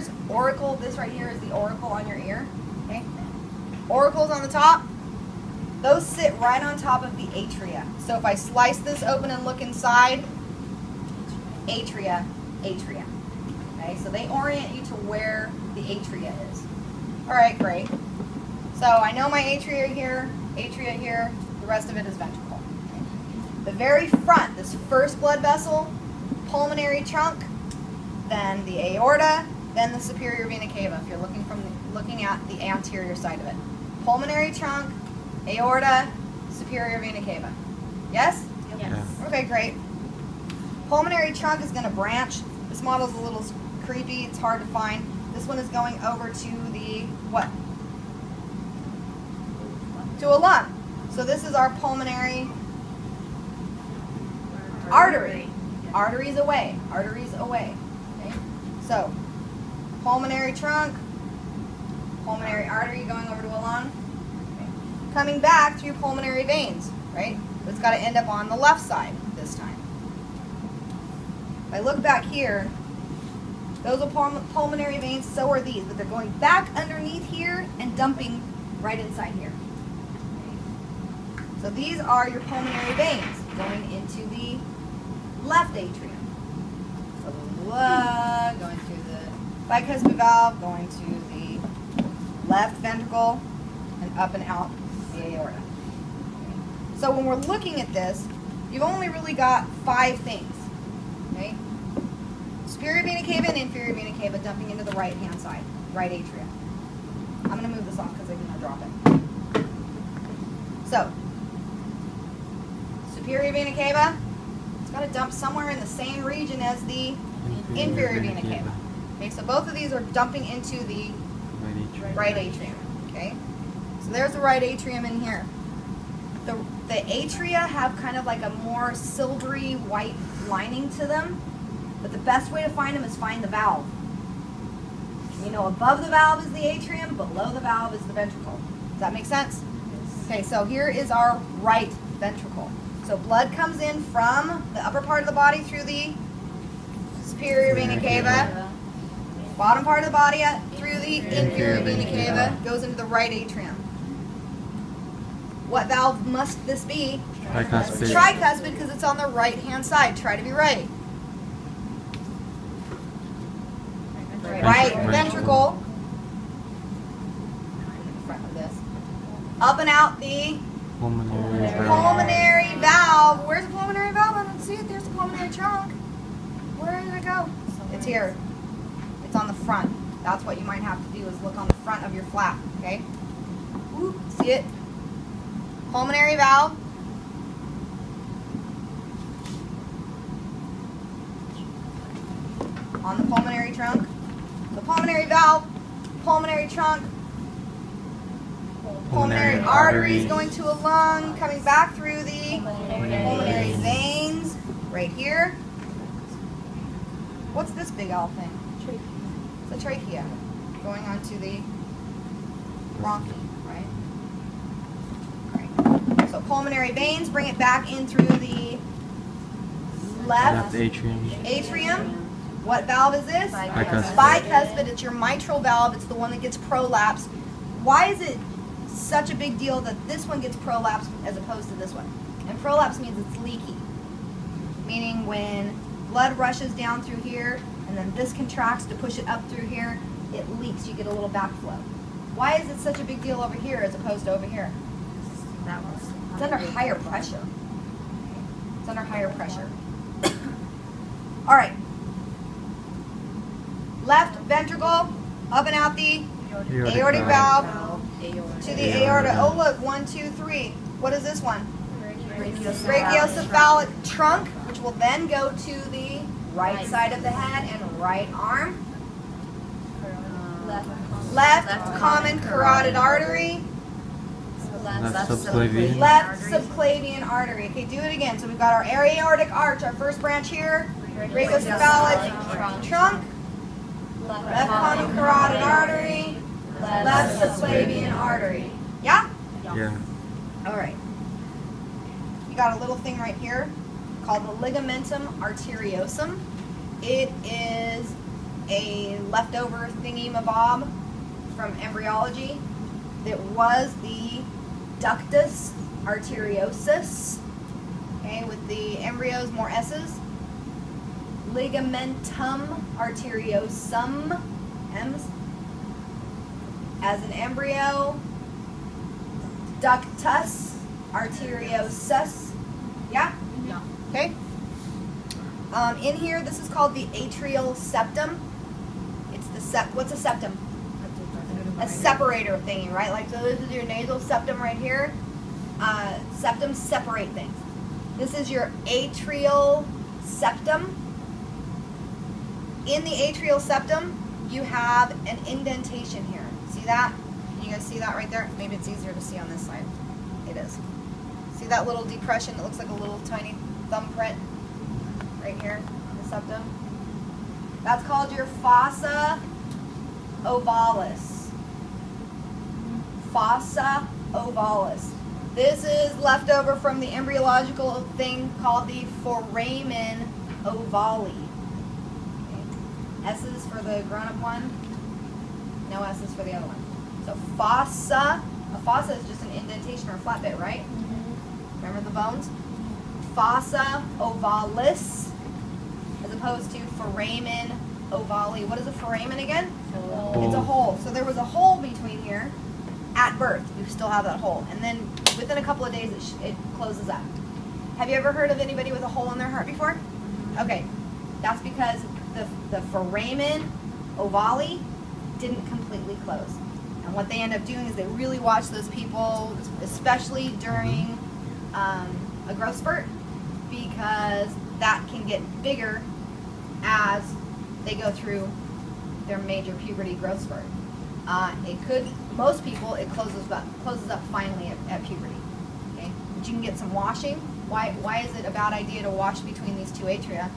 ears, auricle, this right here is the auricle on your ear. Okay? Auricles on the top, those sit right on top of the atria. So if I slice this open and look inside, atria, atria. Okay, so they orient you to where the atria is. All right, great. So I know my atria here, the rest of it is ventricle. The very front, this first blood vessel, pulmonary trunk, then the aorta, then the superior vena cava, if you're looking at the anterior side of it. Pulmonary trunk, aorta, superior vena cava. Yes? Yes. Okay, great. Pulmonary trunk is going to branch. This model is a little creepy. It's hard to find. This one is going over to the what? To a lung. So this is our pulmonary artery. Arteries away. Arteries away. Okay? So pulmonary trunk, pulmonary artery going over to a lung. Okay. Coming back through pulmonary veins, right? It's got to end up on the left side this time. If I look back here, those are pulmonary veins, so are these, but they're going back underneath here and dumping right inside here. Okay. So these are your pulmonary veins going into the left atrium. So the lung, going through the bicuspid valve, going to the left ventricle, and up and out the aorta. Okay. So when we're looking at this, you've only really got 5 things. Okay? Superior vena cava and inferior vena cava dumping into the right-hand side, right atrium. I'm going to move this off because I'm going to drop it. So, superior vena cava, it's got to dump somewhere in the same region as the inferior vena cava. Okay, so both of these are dumping into the right atrium. Okay, so there's the right atrium in here. The atria have kind of like a more silvery white lining to them. But the best way to find them is find the valve. You know, above the valve is the atrium, below the valve is the ventricle. Does that make sense? Yes. Okay, so here is our right ventricle. So blood comes in from the upper part of the body through the superior vena cava. Bottom part of the body through the inferior vena cava, goes into the right atrium. What valve must this be? Tricuspid. Tricuspid, because it's on the right-hand side. Try to be right. Right ventricle. Front of this. Up and out the pulmonary valve. Where's the pulmonary valve? I don't see it. There's the pulmonary trunk. Where did it go? It's here. It's on the front. That's what you might have to do is look on the front of your flap. Okay? Ooh, see it? Pulmonary valve. On the pulmonary trunk. The pulmonary valve, pulmonary trunk, pulmonary arteries going to a lung, coming back through the pulmonary veins, right here. What's this big L thing? It's a trachea, going onto the bronchi, right? Right. So pulmonary veins, bring it back in through the left atrium. What valve is this? Bicuspid. Bicuspid. It's your mitral valve. It's the one that gets prolapsed. Why is it such a big deal that this one gets prolapsed as opposed to this one? And prolapse means it's leaky. Meaning when blood rushes down through here and then this contracts to push it up through here, it leaks. You get a little backflow. Why is it such a big deal over here as opposed to over here? It's under higher pressure. It's under higher pressure. All right. Left ventricle, up and out the aortic valve to the aorta. Oh look, 1, 2, 3. What is this one? Brachiocephalic trunk, which will then go to the right side of the head and right arm. Left common carotid artery. Left subclavian. Left subclavian artery. Okay, do it again. So we've got our aortic arch, our first branch here. Brachiocephalic trunk. Left common carotid artery, left subclavian artery. Yeah? Yeah. All right. You got a little thing right here called the ligamentum arteriosum. It is a leftover thingy-mabob from embryology that was the ductus arteriosus, okay, with the embryos, more S's. Ligamentum arteriosum, M's. As an embryo, ductus arteriosus, yeah? Yeah. Okay. In here, this is called the atrial septum. It's the what's a septum? A separator thingy, right? Like, so this is your nasal septum right here. Septums separate things. This is your atrial septum. In the atrial septum, you have an indentation here. See that? Can you guys see that right there? Maybe it's easier to see on this side. It is. See that little depression that looks like a little tiny thumbprint right here in the septum? That's called your fossa ovalis. Fossa ovalis. This is left over from the embryological thing called the foramen ovale. Okay. S's for the grown-up one, no S's for the other one. So fossa, a fossa is just an indentation or a flat bit, right? Remember the bones? Fossa ovalis, as opposed to foramen ovale. What is a foramen again? It's a hole. So there was a hole between here at birth. You still have that hole. And then within a couple of days, it closes up. Have you ever heard of anybody with a hole in their heart before? Okay. That's because the foramen ovale didn't completely close. And what they end up doing is they really watch those people, especially during a growth spurt, because that can get bigger as they go through their major puberty growth spurt. It could, most people, it closes up finally at puberty. Okay, but you can get some washing. Why is it a bad idea to wash between these two atria?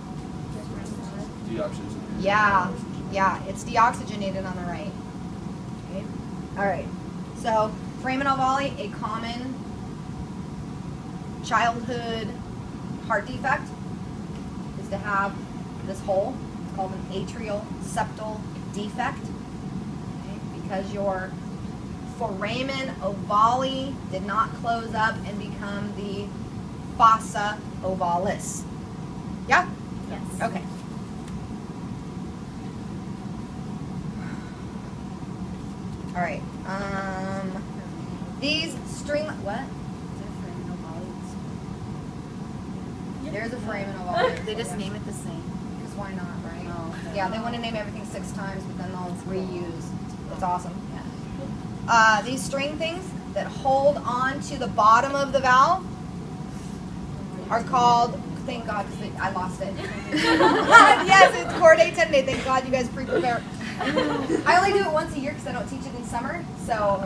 Deoxygenated. Yeah, it's deoxygenated on the right. Okay, all right. So foramen ovale, a common childhood heart defect, is to have this hole. It's called an atrial septal defect. Because your foramen ovale did not close up and become the fossa ovalis. Yeah? Yes. Okay. All right. These string, what? There's a foramen ovale. They just name it the same. Because why not, right? Oh, okay. Yeah, they want to name everything 6 times, but then they'll reuse. It's awesome. Yeah. These string things that hold on to the bottom of the valve are called, thank God, because I lost it. Yes, it's chordae tendidae. Thank God you guys pre-prepare. I only do it once a year because I don't teach it in summer, so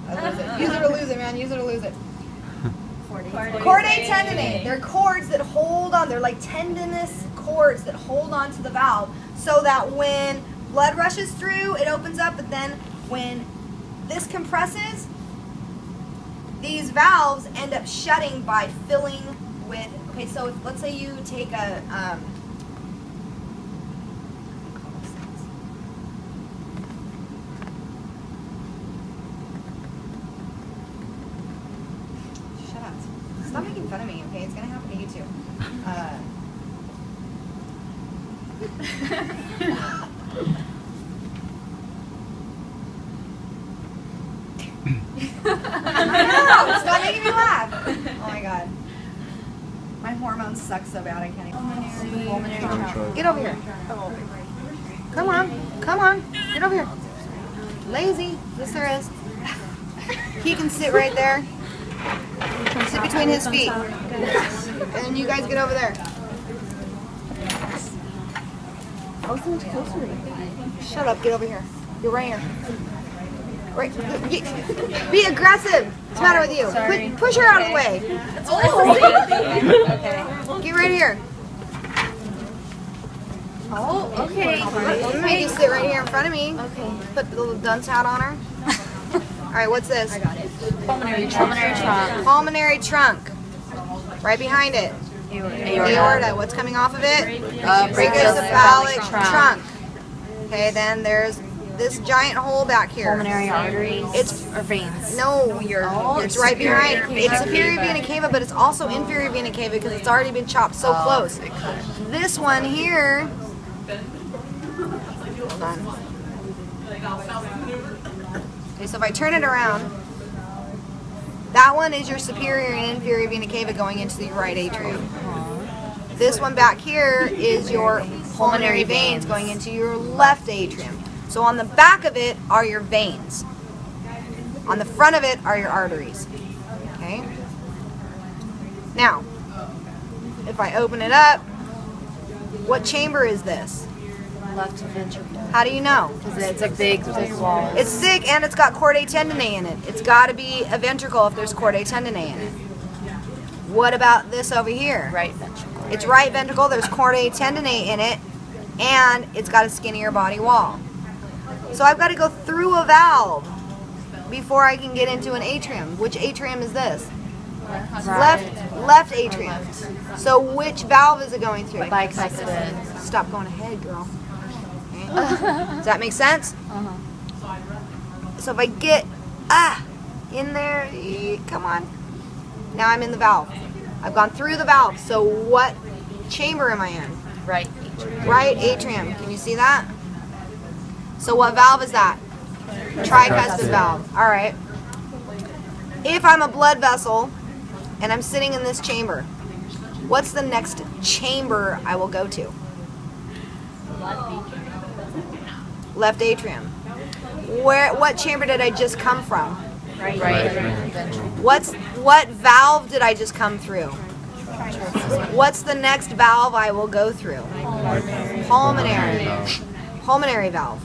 I lose it. Use it or lose it, man. Use it or lose it. Chordae tendidae. They're cords that hold on. They're like tendinous cords that hold on to the valve so that when blood rushes through, it opens up, but then when this compresses, these valves end up shutting by filling with, okay, so if, let's say you take a, shut up. Stop making fun of me, okay? It's going to happen to you too. No, stop making me laugh. Oh my God. My hormones suck so bad I can't even. Pulmonary trunk. Get over here. Come on. Come on. Get over here. Lazy. Yes, there is. He can sit right there. Sit between his feet. And then you guys get over there. Oh, so much closer. Shut up. Get over here. You're right here. Right. Be aggressive. What's the matter with you? Sorry. Push her out of the way. Okay. Get right here. Oh, okay. Let me make you sit right here in front of me. Okay. Put the little dunce hat on her. All right, what's this? I got it. Pulmonary trunk. Pulmonary trunk. Right behind it. Aorta. What's coming off of it? Brachiocephalic trunk. Okay, then there's this giant hole back here. Pulmonary arteries. Or veins. No, Oh, it's right behind. superior It's vena superior cava. vena cava, but it's also inferior vena cava because it's already been chopped so close. This one here. Hold on. Okay, so if I turn it around, that one is your superior and inferior vena cava going into the right atrium. This one back here is your pulmonary veins going into your left atrium. So on the back of it are your veins. On the front of it are your arteries. Okay? Now, if I open it up, what chamber is this? Left ventricle. How do you know? Because it's a big wall. It's thick and it's got chordae tendineae in it. It's got to be a ventricle if there's chordae tendineae in it. What about this over here? Right ventricle. It's right ventricle, there's chordae tendineae in it, and it's got a skinnier body wall. So I've got to go through a valve before I can get into an atrium. Which atrium is this? Left atrium. So which valve is it going through? Bicuspid. Stop going ahead, girl. Okay. Does that make sense? So if I get in there, come on. Now I'm in the valve. I've gone through the valve. So what chamber am I in? Right atrium. Right atrium. Can you see that? So what valve is that? Tricuspid valve. All right. If I'm a blood vessel and I'm sitting in this chamber, what's the next chamber I will go to? Left atrium. What chamber did I just come from? Right ventricle. What valve did I just come through? What's the next valve I will go through? Pulmonary valve.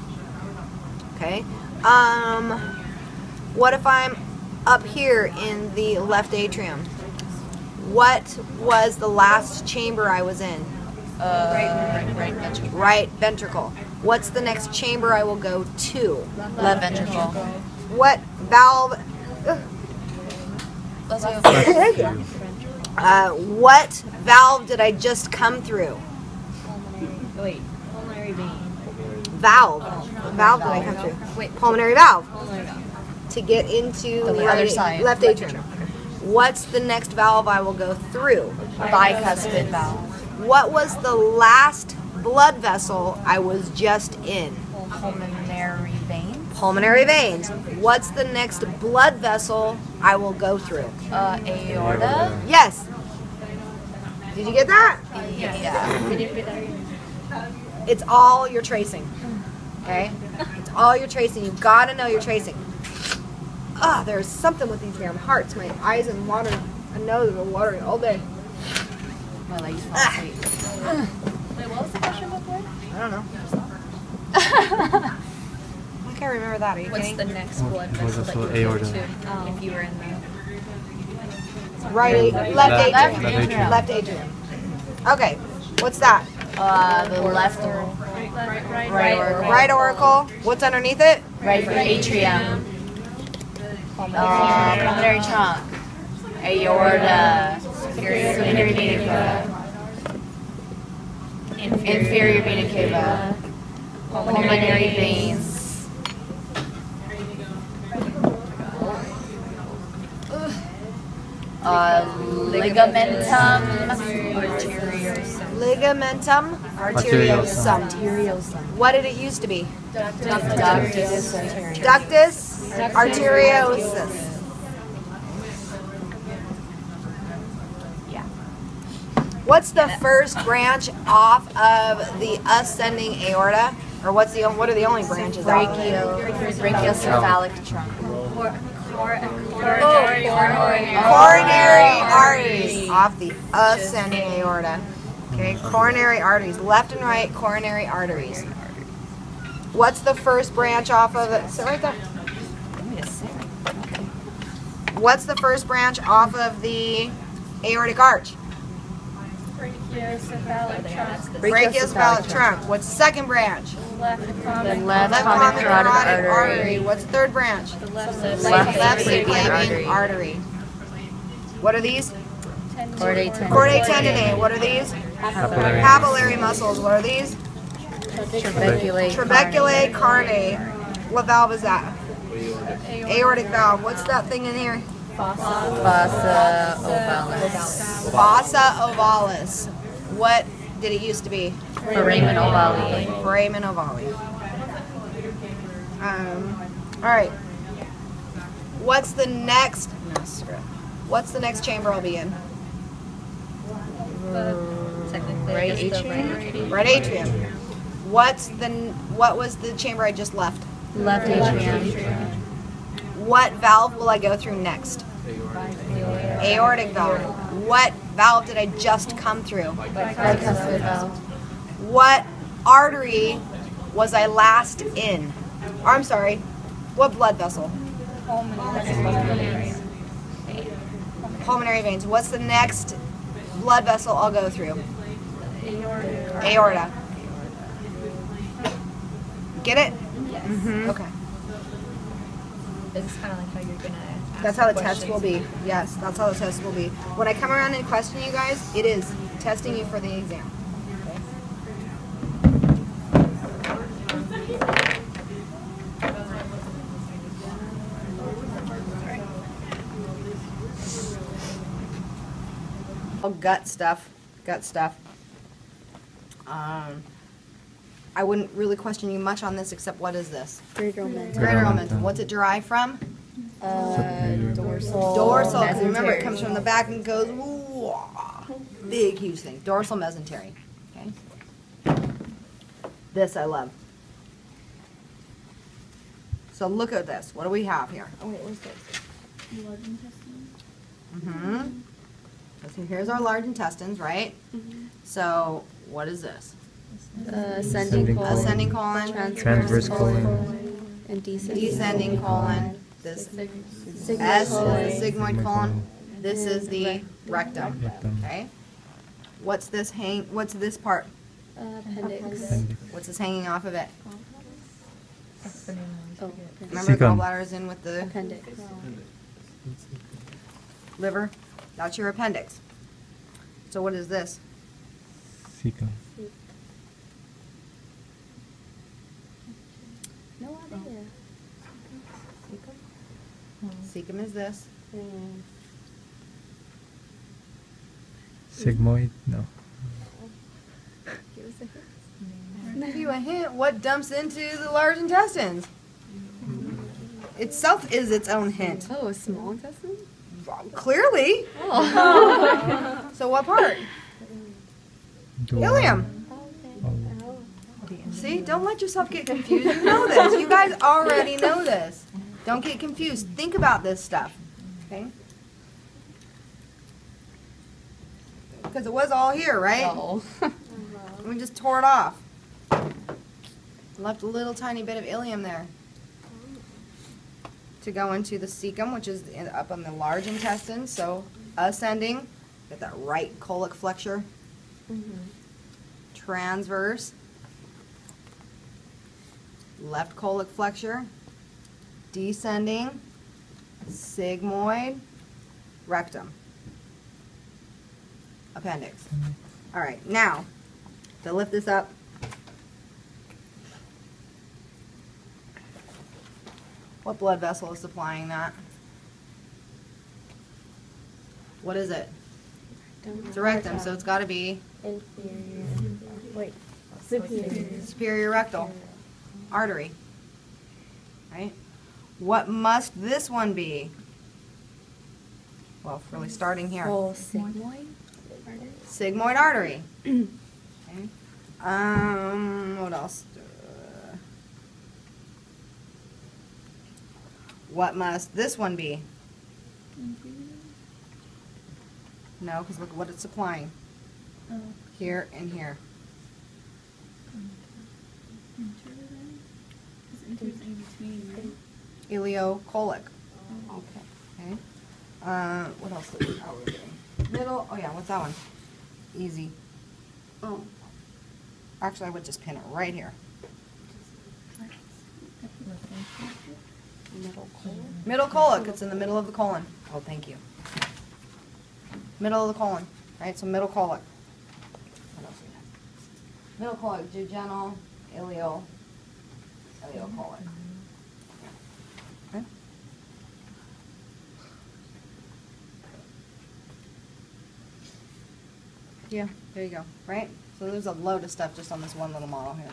Okay. What if I'm up here in the left atrium? What was the last chamber I was in? Right ventricle. Right ventricle. What's the next chamber I will go to? Left ventricle. What valve? What valve did I just come through? Pulmonary vein. Valve. What valve did I come through? Wait. Pulmonary valve. To get into The other side. left atrium. What's the next valve I will go through? Bicuspid valve. What was the last blood vessel I was just in? Pulmonary veins. Pulmonary veins. What's the next blood vessel I will go through? Aorta. Yes. Did you get that? Yeah. It's all your tracing. Okay? It's all your tracing. You've got to know your tracing. There's something with these damn hearts. My eyes and water, and nose are watering all day. My legs fall asleep. Wait, what was the question before? I don't know. I can't remember that. Are you What's kidding? the next blood vessel that you would go to if you were in the... Left Left atrium. atrium. Left atrium. Okay. What's that? The left right auricle. Right auricle. What's underneath it? Right atrium. Pulmonary trunk. Aorta. Superior vena cava. Inferior vena cava. Pulmonary veins. Ligamentum arteriosum. What did it used to be? Ductus arteriosus. Yeah. What's the first branch off of the ascending aorta? Or what are the only branches? Brachiocephalic trunk. Coronary arteries off the ascending aorta. Okay, coronary arteries, left and right coronary arteries. What's the first branch off of it? Sit right there. What's the first branch off of the aortic arch? Brachiocephalic trunk. What's the second branch? The left Left common common carotid carotid artery. artery. What's the third branch? Left Left sapien sapien artery. What are these? Chordae Chordae tendineae. What are these? Papillary. Papillary muscles. What are these? Trabeculate. Trabeculae carne. What valve is that? Aortic valve. What's that thing in here? Fossa ovalis. Fossa ovalis. What did it used to be? Foramen ovale. Foramen ovale. All right. What's the next? No, screw it. What's the next chamber I'll be in? Right atrium. Right atrium. What was the chamber I just left? Left atrium. What valve will I go through next? Aortic valve. What valve did I just come through? Bicuspid valve. What artery was I last in? Or, I'm sorry, what blood vessel? Pulmonary veins. What's the next blood vessel I'll go through? Aorta. Get it? Yes. Okay. It's kind of like how you're gonna. That's how the test will be. Yes, that's how the test will be. When I come around and question you guys, it is testing you for the exam. Oh, gut stuff. I wouldn't really question you much on this, except what is this? Greater omentum. Greater omentum. What's it derived from? Dorsal. Dorsal, because remember it comes from the back and goes, ooh, big, huge thing. Dorsal mesentery. Okay. This I love. So look at this. What do we have here? Oh wait, what's this? Large intestine. Mm-hmm. So here's our large intestines, right? So what is this? Ascending colon. Ascending colon, Transverse colon. And descending colon. This Sigmoid S colon. is the sigmoid colon. This is the rectum. Rectum. Okay. What's this What's this part? Appendix. Appendix. What's this hanging off of it? Oh, Remember the Cecum. gallbladder is in with the appendix. liver? That's your appendix. So what is this? Cecum. No idea. Cecum is this. Sigmoid? No. Give us a hint. Give you a hint. What dumps into the large intestines? Itself is its own hint. Oh, a small intestine? Clearly. Oh. So what part? Ileum. Oh. See, don't let yourself get confused. You know this. You guys already know this. Don't get confused. Think about this stuff. Okay? Because it was all here, right? Oh. We just tore it off. Left a little tiny bit of ileum there. To go into the cecum, which is up on the large intestine. So ascending, get that right colic flexure. Transverse, left colic flexure. Descending, sigmoid, rectum, appendix. All right, now to lift this up. What blood vessel is supplying that? What is it? It's a rectum, so it's got to be Inferior. Wait. Superior. superior rectal artery, right? What must this one be? Well, really starting here. Oh, sigmoid? Sigmoid artery. Okay. What else? What must this one be? No, because look what it's supplying. Here and here. Ileocolic. Okay. What else? Are we doing? Middle. Oh yeah, what's that one? Easy. Oh. Actually, I would just pin it right here. Middle colic. It's in the middle of the colon. Oh, thank you. Middle of the colon. Right. So middle colic. What else we have? Middle colic, jejunal, Ileocolon. Okay. Yeah, there you go, right? So there's a load of stuff just on this one little model here.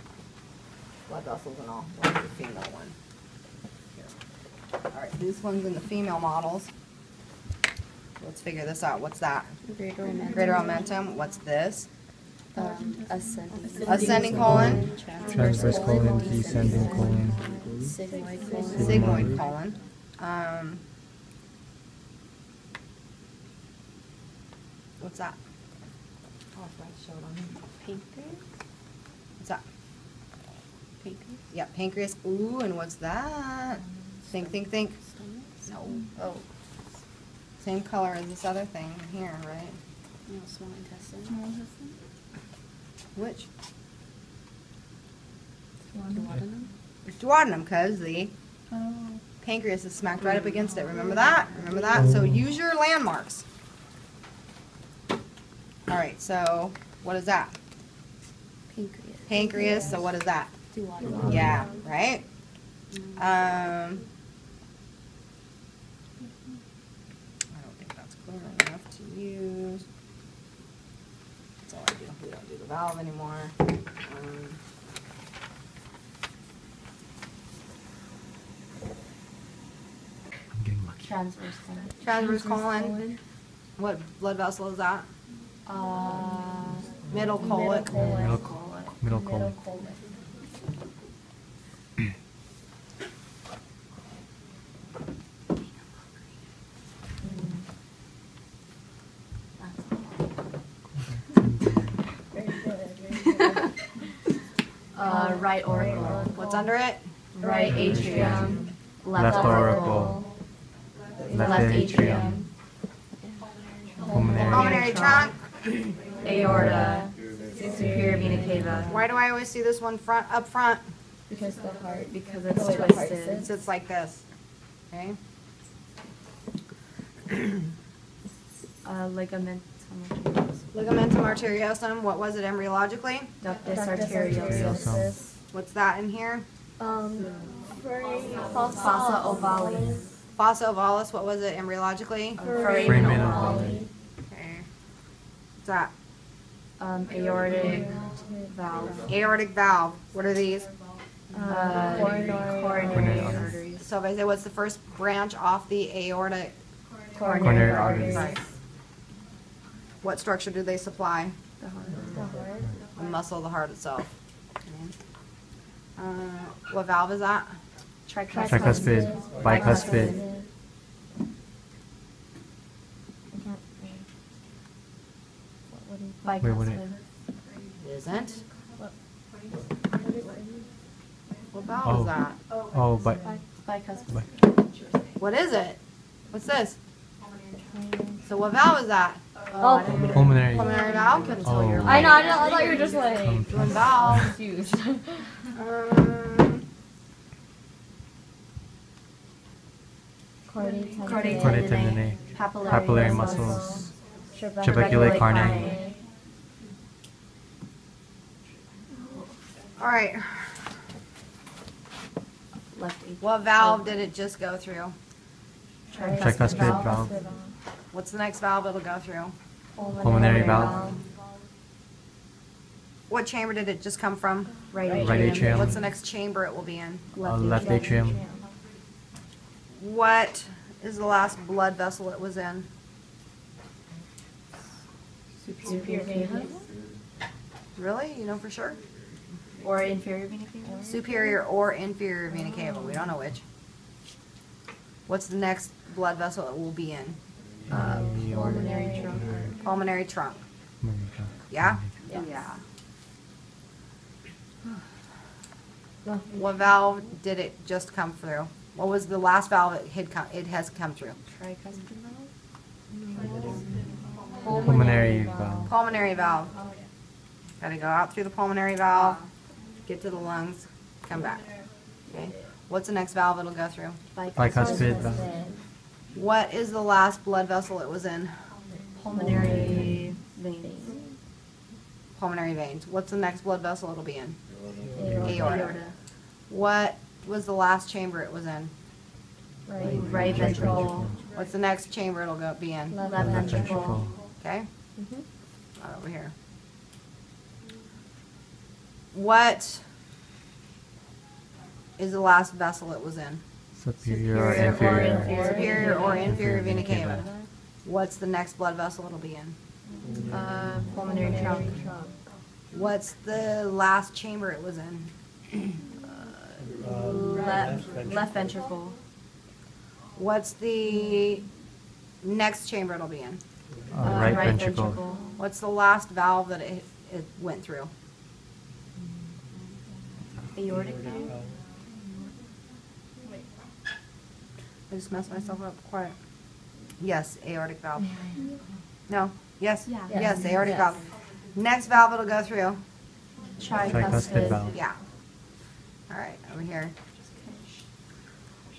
Blood vessels and all. Where's the female one? Here. All right, this one's in the female models. Let's figure this out. What's that? Greater momentum. Greater momentum. What's this? Ascending. Ascending colon. Transverse colon, descending colon. Sigmoid colon. Sigmoid colon. What's that? Oh, I forgot to show it on here. Pancreas. What's that? Pancreas. Yeah, pancreas. Ooh, and what's that? Think. Stomach. No. Oh. Same color as this other thing here, right? No, small intestine. Which? Duodenum. It's duodenum, because the pancreas is smacked right up against it. Remember that? Remember that? So use your landmarks. All right, so what is that? Pancreas. Pancreas, so what is that? Duodenum. Yeah, right? I don't think that's clear enough to use. That's all I do. We don't do the valve anymore. I'm getting lucky. Transverse colon. Transverse colon. What blood vessel is that? Middle colon. Middle colon. Right auricle. What's under it? Right atrium. Left auricle. Left atrium. Pulmonary trunk. Aorta. Superior vena cava. Why do I always see this one up front? Because the heart. Because it's twisted. It sits like this. Okay. Ligamentum. Ligamentum arteriosum. What was it embryologically? Ductus arteriosus. What's that in here? Fossa ovalis. Fossa ovalis. What was it embryologically? Foramen ovale. Okay. What's that? Aortic valve. Aortic valve. What are these? Coronary arteries. So if I say what's the first branch off the aortic? Coronary arteries. Right. What structure do they supply? The heart. The muscle of the heart itself. Okay. What valve is that? Tricuspid. Bicuspid. Wait, what Bicuspid. It isn't. What valve Oh. is that? Oh, but Bicuspid. What is it? What's this? So what valve is that? pulmonary. Pulmonary valve? Oh. I know, I thought you were just like Doing valve. confused. Chordae tendineae. Papillary muscles. Trabeculae Trabeculae carneae. All right. Left atrium. What valve did it just go through? Tricuspid valve. What's the next valve it'll go through? Pulmonary valve. What chamber did it just come from? Right Right atrium. What's the next chamber it will be in? Left atrium. What is the last blood vessel it was in? Superior vena Really? You know for sure? or inferior vena cava? Superior or inferior vena cava. We don't know which. What's the next blood vessel it will be in? Pulmonary trunk. Pulmonary trunk. Yeah? Yeah. What valve did it just come through? What was the last valve it has come through? Tricuspid valve. Pulmonary valve. Pulmonary valve. Got to go out through the pulmonary valve, get to the lungs, come back. Okay. What's the next valve it'll go through? Bicuspid valve. What is the last blood vessel it was in? Pulmonary veins. Pulmonary veins. What's the next blood vessel it'll be in? Aorta. What was the last chamber it was in? Right ventricle. What's the next chamber it'll be in? Left Left ventricle. ventricle. Okay? Not over here. What is the last vessel it was in? Superior or Superior or inferior. inferior. Superior or inferior vena vena cava. What's the next blood vessel it'll be in? Pulmonary trunk. What's the last chamber it was in? Left ventricle. What's the next chamber it'll be in? Right ventricle. What's the last valve that it went through? Aortic valve. I just messed myself up. Quiet. Yes, aortic valve. No. Yes. Yeah. Yes, aortic valve. Next valve it'll go through. Tricuspid valve. Yeah. All right, over here.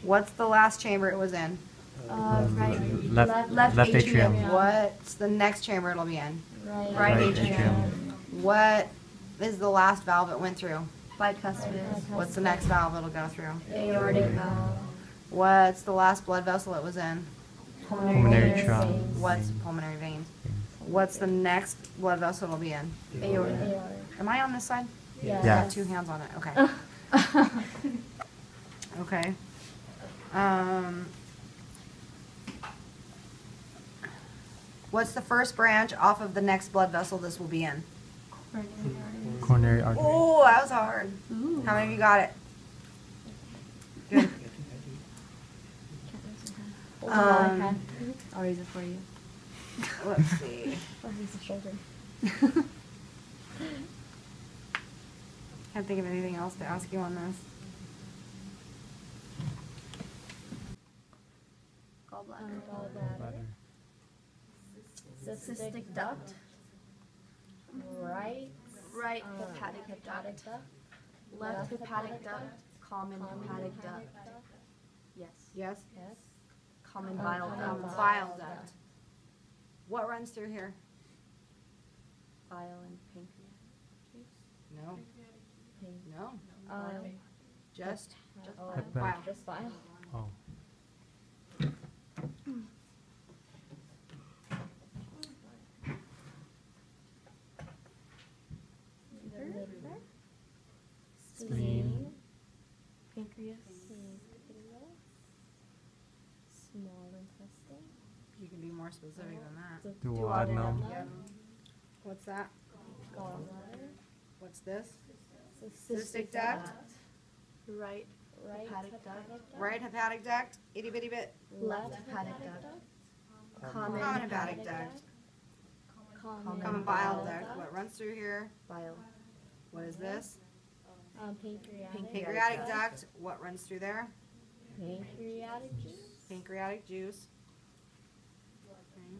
What's the last chamber it was in? Left atrium. What's the next chamber it'll be in? Right atrium. What is the last valve it went through? Bicuspid. What's the next valve it'll go through? Aortic valve. What's the last blood vessel it was in? Pulmonary trunk. What's pulmonary veins? What's the next blood vessel it'll be in? Aorta. Am I on this side? Yeah. I got two hands on it. Okay. Okay. What's the first branch off of the next blood vessel this will be in? Coronary artery. Oh, that was hard. How many of you got it? Good. I'll raise it for you. Let's see. Can't think of anything else to ask you on this. Bladder. Cystic duct. Right hepatic duct. Left hepatic duct. Common hepatic duct. Yes. Yes? Common bile duct. Bile duct. What runs through here? Bile and pancreas. No. No. Just Hepatic. bile. Just bile. Oh. Spleen. Pancreas. Small intestine. You can be more specific than that. Duodenum. What's that? Gallbladder. What's this? Cystic duct. Right Right hepatic duct. Right hepatic duct. Itty bitty bit. Left hepatic duct. Common hepatic duct. Common bile duct. What runs through here? Bile. What is this? Pancreatic. Pancreatic duct. What runs through there? Pancreatic juice. Pancreatic juice. Okay.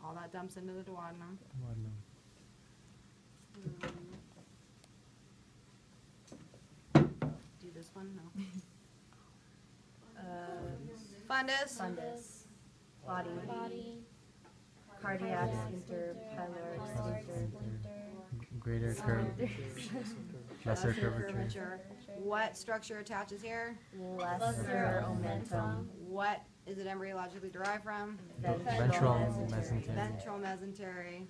All that dumps into the duodenum. Duodenum. Do this one? No. Fundus. Fundus. Body. Body. Cardiac sphincter. Pyloric sphincter. Greater curve. Lesser curvature. What structure attaches here? Lesser omentum. What is it embryologically derived from? Ventral mesentery. Ventral mesentery.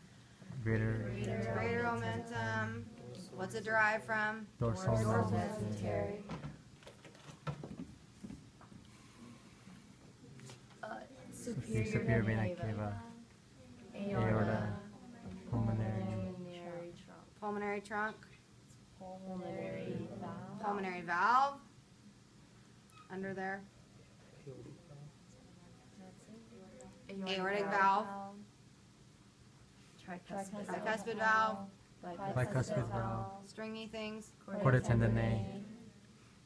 Greater Greater omentum. What's it derived from? dorsal mesentery. Mesentery. Superior vena cava. Aorta. Pulmonary. Pulmonary trunk. Pulmonary trunk. Pulmonary valve. Pulmonary valve. Under there. Aortic valve. Tricuspid valve. Bicuspid valve. Stringy things. Chorda tendineae.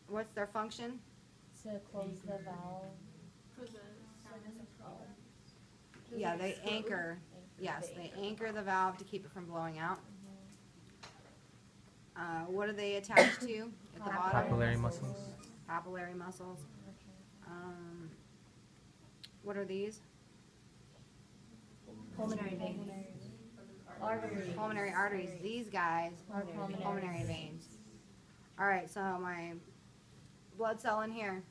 What's their function? To close the valve. Yeah, they anchor. Yes, they anchor the valve to keep it from blowing out. What are they attached to at the bottom? Papillary muscles. Papillary muscles. What are these? Pulmonary veins. Artery. Pulmonary arteries. These guys Are are pulmonary veins. All right, so my blood cell in here,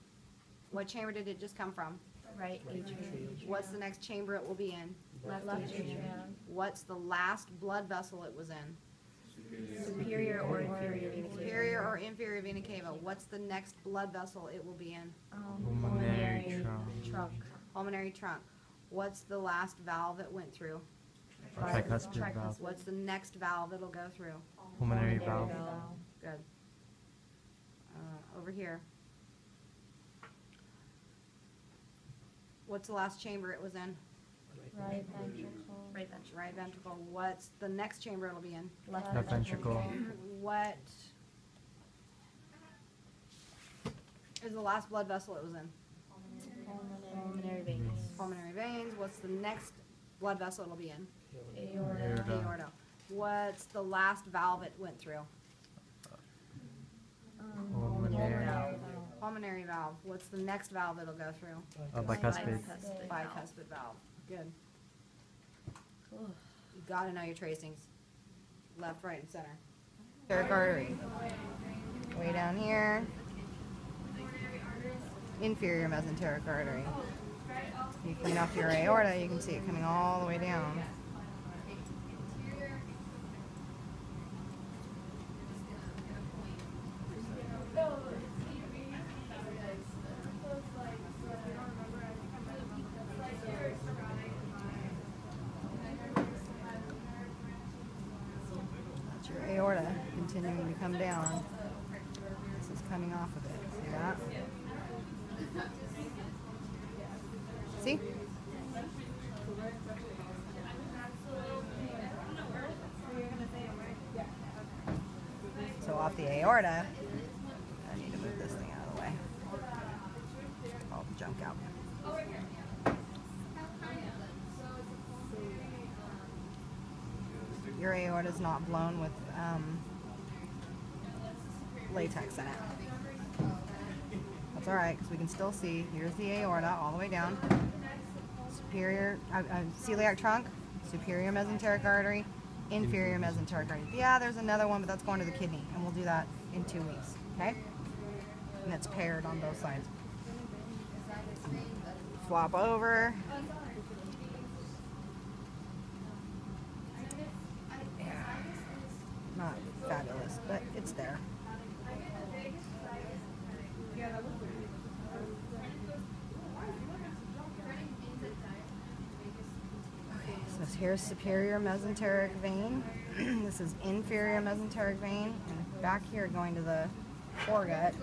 what chamber did it just come from? Right atrium. What's the next chamber it will be in? Left atrium. What's the last blood vessel it was in? Superior or inferior vena cava. Superior or inferior vena cava. What's the next blood vessel it will be in? Pulmonary trunk. Pulmonary trunk. What's the last valve it went through? Tricuspid valve. What's the next valve it'll go through? Pulmonary valve. Good. Over here. What's the last chamber it was in? Right ventricle. Right ventricle. Right ventricle. What's the next chamber it'll be in? Left Left ventricle. What is the last blood vessel it was in? Pulmonary veins. Pulmonary veins. What's the next blood vessel it'll be in? Aorta. Aorta. What's the last valve it went through? Pulmonary. Pulmonary valve. What's the next valve it'll go through? Bicuspid. Bicuspid valve. Good. You gotta know your tracings. Left, right, and center. Enteric artery. Way down here. Inferior mesenteric artery. You clean off your aorta, you can see it coming all the way down. That's your aorta continuing to come down. This is coming off of it. See that? See? So off the aorta, I need to move this thing out of the way. All the junk out. Your aorta is not blown with latex in it. That's all right, because we can still see. Here's the aorta all the way down. Superior, celiac trunk, superior mesenteric artery, inferior mesenteric artery. Yeah, there's another one, but that's going to the kidney, and we'll do that in 2 weeks, okay? And it's paired on both sides. Flop over. Yeah, not fabulous, but it's there. Okay, so here's superior mesenteric vein. This is inferior mesenteric vein, and back here going to the foregut.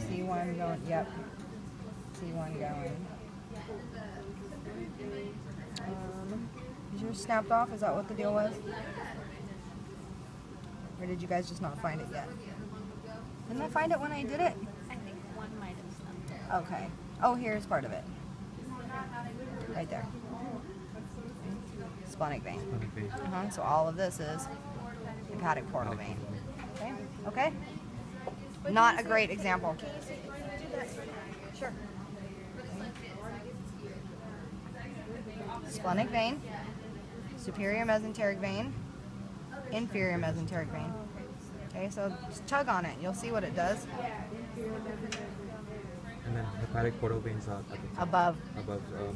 See one going, yep. See one going. Is yours snapped off? Is that what the deal was? Or did you guys just not find it yet? Didn't I find it when I did it? I think one might have snapped. Okay. Oh, here's part of it. Right there. Splenic vein. So all of this is hepatic portal vein. Okay? Okay? Not a great example. Sure. Splenic vein, superior mesenteric vein, inferior mesenteric vein. Okay, so just tug on it. You'll see what it does. And then hepatic portal veins are Above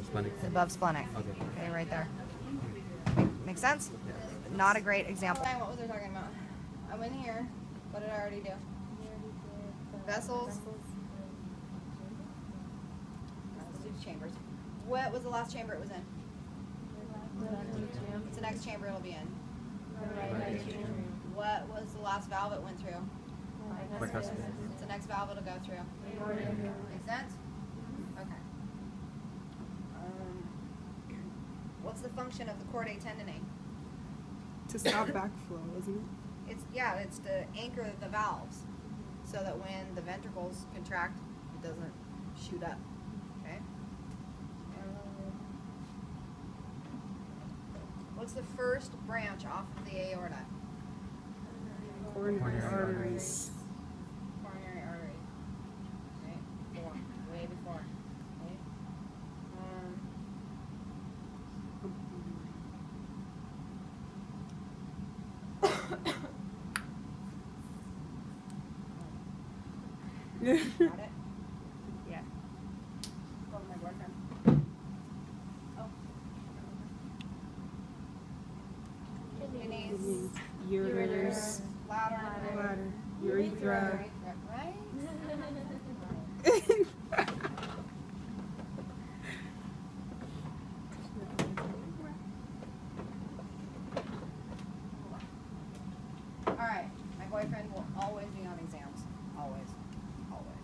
splenic. above splenic. Okay. Okay, right there. Make sense? Not a great example. What was I talking about? I went here. What did I already do? Vessels. Let's do chambers. What was the last chamber it was in? What's the next chamber it'll be in? What was the last valve it went through? Bicuspid. What's the next valve it'll go through? Make sense? Okay. What's the function of the chordae tendineae? To stop backflow, isn't it? It's to anchor the valves so that when the ventricles contract, it doesn't shoot up. Okay? What's the first branch off of the aorta? Coronary arteries. Coronary artery. Okay? Before. Way before. Okay? Got it? Yeah. From my boyfriend. Oh. Kidneys. Kidneys, ureters, Bladder. bladder, urethra. Right? Alright. My boyfriend will always be on exams. Always. Always.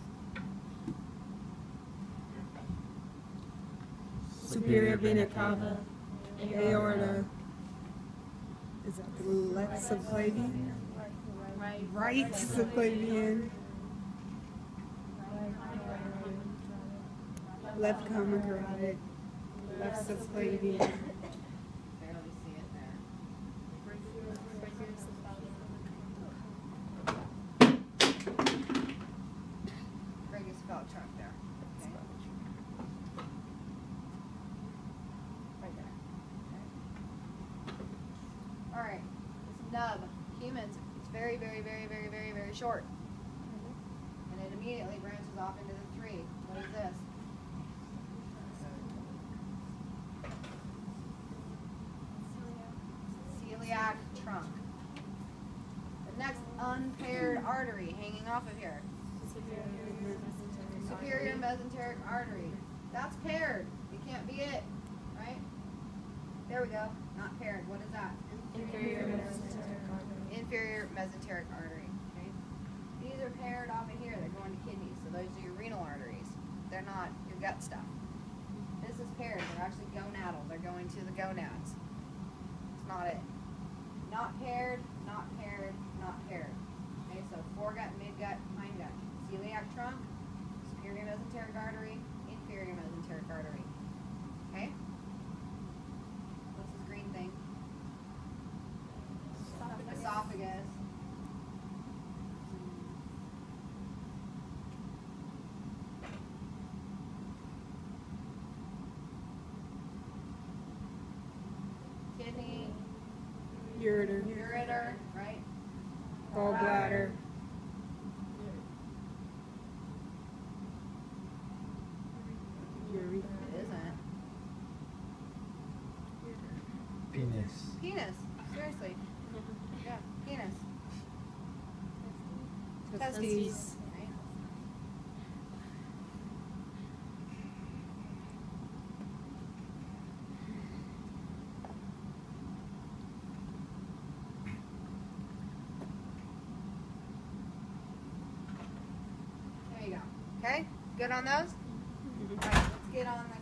Superior vena cava, aorta. Is that the left subclavian? Right subclavian. Left common carotid. Left subclavian. Barely see it there. Brachiocephalic trunk there. Okay. Right there. Okay. Alright. This nub, humans, it's very, very, very, very, very, very short. And it immediately branches off into the three. What is this? Celiac trunk. The next unpaired artery hanging off of here. Superior mesenteric artery. That's paired. It can't be it, right? There we go. Not paired. What is that? Inferior mesenteric artery. Inferior mesenteric artery. Okay. These are paired off of here. They're going to kidneys. So those are your renal arteries. They're not your gut stuff. This is paired. They're actually gonadal. They're going to the gonads. It's not it. Not paired, not paired, not paired. Okay, so foregut, midgut, hindgut. Celiac trunk, superior mesenteric artery, inferior mesenteric artery. Okay? What's this green thing? Esophagus. Kidney. Ureter, Ureter, right? gallbladder, urethra. It isn't. Penis. Penis. Seriously. Yeah, penis. Testes. Right? There you go. Okay? Good on those? Alright, let's get on the